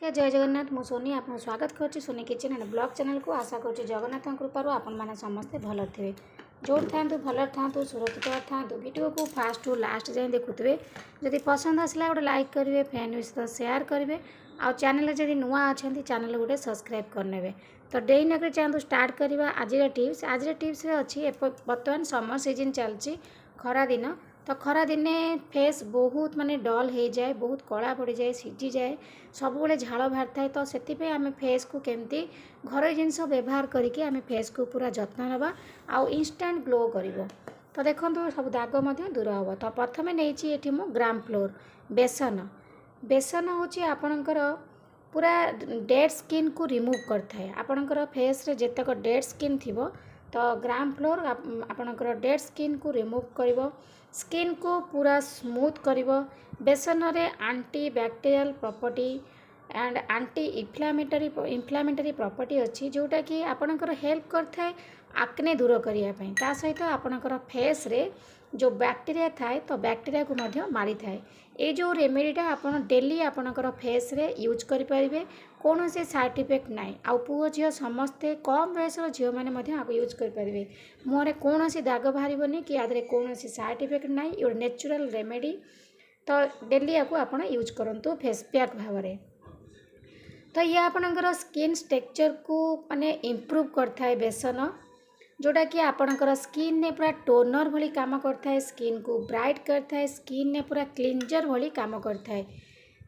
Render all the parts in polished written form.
जय जगन्नाथ मु सोनी आपको स्वागत करुच्ची Soni kitchen and blog channel को आशा करुच्ची जगन्नाथ कृपार आपण समस्ते भल थे जो था भल था सुरक्षित था वीडियो को फास्ट टू लास्ट जाए देखुए जदि पसंद आसला गोटे लाइक करेंगे फ्रेंड सहित शेयर करेंगे आउ चैनल जब नुआ अच्छा चैनल गोटे सब्सक्राइब करने तो डेरी नक चाहतु स्टार्ट करवा आज टिप्स अच्छी बर्तमान समर सीजन चलती खरा दिन तो खरा दिने फेस बहुत माने डल हो जाए बहुत कला पड़ जाए सीझी जाए सब झाड़ बाहर थाए तो से आम फेस को केमती घर जिनस व्यवहार करके आम फेस को पूरा जत्न नवा आउ इंस्टेंट ग्लो कर तो देखो सब दाग दूर हम तो प्रथम नहीं मु ग्राम फ्लोर बेसन हूँ आपणकर पूरा डेड स्किन को रिमूव करता आपणकर फेस रे जेतक डेड स्किन थी तो ग्राम फ्लोर आपणकर डेड स्किन को रिमूव कर स्किन को पूरा स्मूथ कर बेसन रे anti bacterial property and anti inflammatory property अच्छी जोटा कि आपणकर हेल्प करता आक्ने दूर करने ता सहित आपणकर फेस रे जो बैक्टीरिया थाए तो बैक्टीरिया को मध्य मारी थाए ये जो रेमेडीटा आपन डेली आपणकर फेस रे यूज करें कौन से साइड इफेक्ट ना आउ पुओ झील समस्ते कम बयस झील मैंने यूज करेंगे मुहर कौन दाग बाहर कि आदि कौन साइड इफेक्ट ना ये नेचुरल रेमेडी तो डेली या यूज करूँ फेस पैक भाव में तो ये आपणकर स्किन स्ट्रक्चर को माने इम्प्रूव करता है बेसन जोटा कि आपणकर स्किन ने पूरा टोनर भली काम करता है स्किन को ब्राइट करता है स्किन ने पूरा क्लींजर भली काम करता है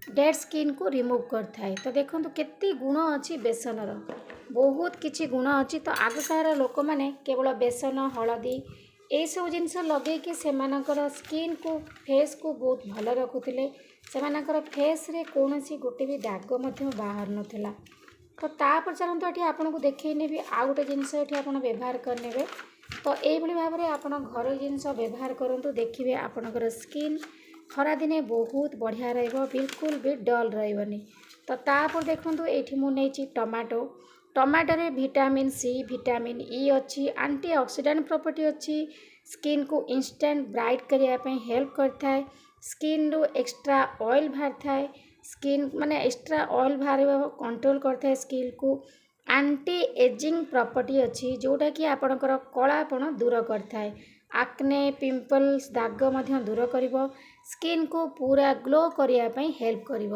डेड स्किन को रिमूव करता है तो देखो केते गुण अच्छी बेसनर बहुत किछि गुण अच्छी तो आगकार लोक मैंने केवल बेसन हलदी ये सब जिनस लगे कि सेमानकर स्किन को फेस को बहुत भल रखुले सेमानकर फेस रे कौन सी गोटे भी दाग बाहर नाला तो तापर चलते ये आपन को देखने भी आउ गोटे जिनस ये आप व्यवहार करने तो ये भाव में आप घर जिनस व्यवहार करूँ देखिए आपणकर स्किन खरा दिने बहुत बढ़िया बिल्कुल भी डल रही तो तापर देखो ये मुझे tomato tomato vitamin C vitamin E अच्छी एंटी ऑक्सीडेंट प्रॉपर्टी अच्छी स्किन को इंस्टेंट ब्राइट करने हेल्प करता है स्किन रू एक्स्ट्रा ऑयल बाहर थाए स्किन माने एक्स्ट्रा ऑयल बाहर कंट्रोल करता है स्किन को एंटी एजिंग प्रॉपर्टी अच्छी जोटा कि आपणकर कलापण दूर करता है आक्ने पिंपल्स दाग दूर कर स्किन को पूरा ग्लो करने हेल्प कर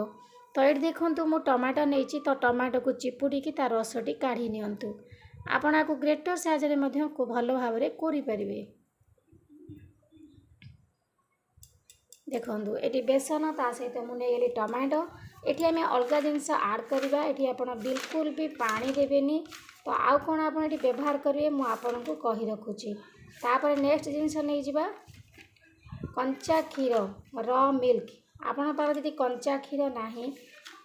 तो ये देखो मु टमाटो नहीं तो टमाटो को चिपुड़ी की तार रसटी काढ़ी नियंतु आपण आपको ग्रेटर साहाय्य भल भाव में करें देखो ये बेसन ता सहित मुझे टमाटो ये आम अलग जिनस आड करवा ये आप बिल्कुल भी पानी देवेनि तो आउ कौन आप व्यवहार करेंगे मुझे कही रखुची तापर नेक्स्ट जिनस नहीं जावा कंचा क्षीर र मिल्क आपण पार जदि कंचा क्षीर ना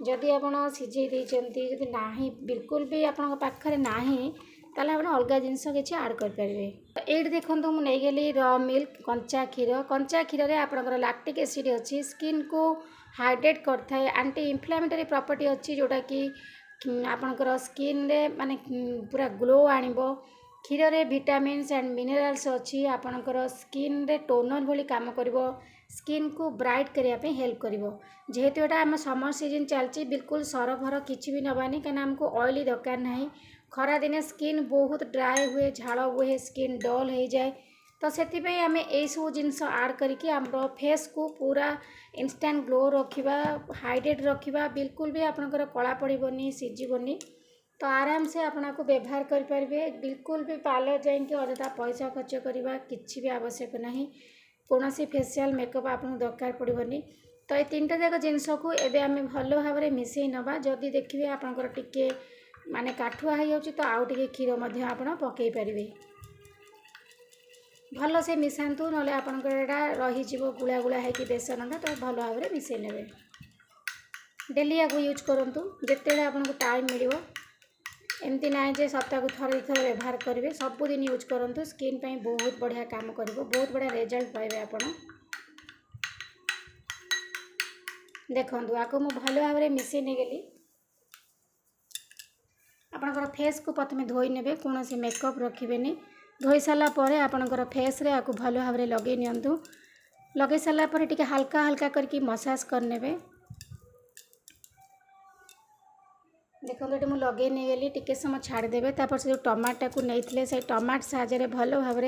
जदि आप सीझे देती ना बिल्कुल भी आपण पाखे ना ताले आप अलग जिनस किसी आड करेंगे तो ये देखो मुझे गली र मिल्क कंचा क्षीर रे आपणकर लैक्टिक एसिड अच्छी स्किन को हाइड्रेट करता है एंटी इन्फ्लामेटरी प्रॉपर्टी अच्छी जोटा कि आपणकर स्किन रे माने पूरा ग्लो आनिबो क्षीर रे विटामिन्स एंड मिनरल्स अच्छी आपणकर स्किन रे टोनर भली काम करिवो स्किन को ब्राइट करने हेल्प करिवो जेहेतु एटा आम समर सीजन चलती बिल्कुल सरभर किसी भी नबानी कहीं आमको ऑयली दरकार ना खरा दिने स्किन बहुत ड्राए हुए झाड़ हुए स्किन डल हो जाए तो से आम यही सब जिनस आड करके आम फेस को पूरा इंस्टेंट ग्लो रखा हाइड्रेट रखा बिल्कुल भी आपंकर कला पड़ोनी सीझबनी तो आराम से आपको व्यवहार करेंगे बिल्कुल भी पार्लर जाइए अଯଥା पैसा खर्च करवा किसी भी आवश्यक ना कौन फेशियल मेकअप आपको दरकार पड़ोनी तो ये तीनटा जाक जिनस को एवं आम भल भाव में मिसई नवा जदि देखिए आपंकर टिके माने काठुआ हो तो आउ टे क्षीर आप पकई पारे भल से मिसातु ना आपंकर रही गुला गुला है बेसनटा तो भल भाव में मिसई ने डेली या यूज करूँ जिते आपको टाइम मिल एमती ना जे सप्ताह को थर थर व्यवहार करेंगे सबुदिन यूज करूँ स्किन पे बहुत बढ़िया काम कर बहुत बढ़िया रिजल्ट पाइबे आप देखो आपको मुझे भल भाव में मिसई नहीं गली आपणकर फेस को प्रथम धोई ने कौन से मेकअप रखिए धोई सारापर आपणकर फेस रे आपको भल भाव में लगे नियंतु लगे सारापर टी हल्का हल्का करके मसाज करने देखो ये मुझे लगे नहीं गली टिके समय छाड़देवे तापर से जो टमाटा को नहीं से टमाट साहाଯ୍य भल भाव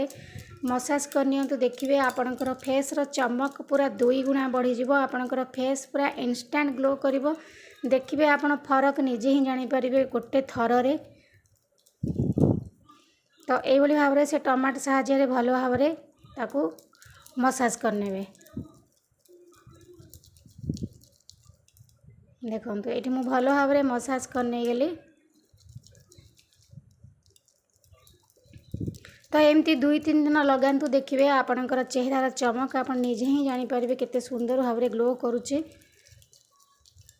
मसाज करनी देखिए आपणकर फेस रो चमक पूरा 2 गुणा बढ़ीज आपणकर फेस पूरा इंस्टांट ग्लो कर देखिए आपण फरक निजे ही जानीपर गोटे थर रे। तो ये भाव से टमाट साहाଯ୍य भल भाव ताकू मसाज करने देखो ये मुझे भल भाव मसाज करने गली। तो एमती 2-3 दिन लगातु देखिए आपणकर चेहरार चमक आप निजे ही जानीपर केते सुंदर भाव ग्लो करुचे।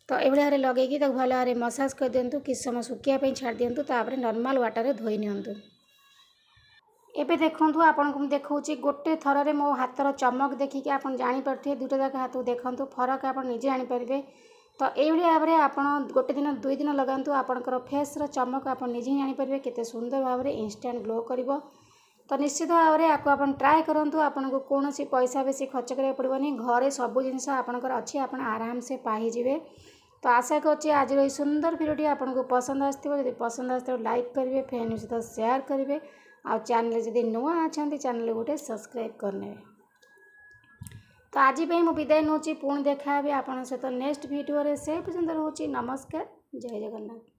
तो ये भाव लगे भल भाव मसाज कर दिंतु किस समय सुखापी छाड़ दिंतु तापर नॉर्मल वाटर धोई नियंतु। एबे देखंतु आपन को देखौची गोटे थर रे मो हाथर चमक देखिके आपन जानी परथे दुटा जाक हाथ देखंतु फरक आपन निजे जानी परबे। तो ये भाव में आपन गोटे दिन 2 दिन लगातु आपनकर फेस रो चमक आपन निजे जानी परबे केते सुंदर भाव में इंस्टेंट ग्लो करिवो। तो निश्चित भाव में आपको आपन ट्राए करंतु आपन को कौन सी पैसा बेसी खर्च करिया पड़बनी घरे सब जिनस आपनकर अच्छी आपन आराम से पाई जिवे। तो आशा करछि आज ये सुंदर वीडियोटी आपको पसंद आसथिबो यदि पसंद आसथिबो लाइक करिवे फ्रेंड सहित शेयर करिवे आ चैनल जदि नुआ अच्छा चैनल गोटे सब्सक्राइब करने। तो आज मुझे विदाय नौची पुणी देखा आपन सहित नेक्स्ट वीडियो से पर्यंत रोची नमस्कार जय जगन्नाथ।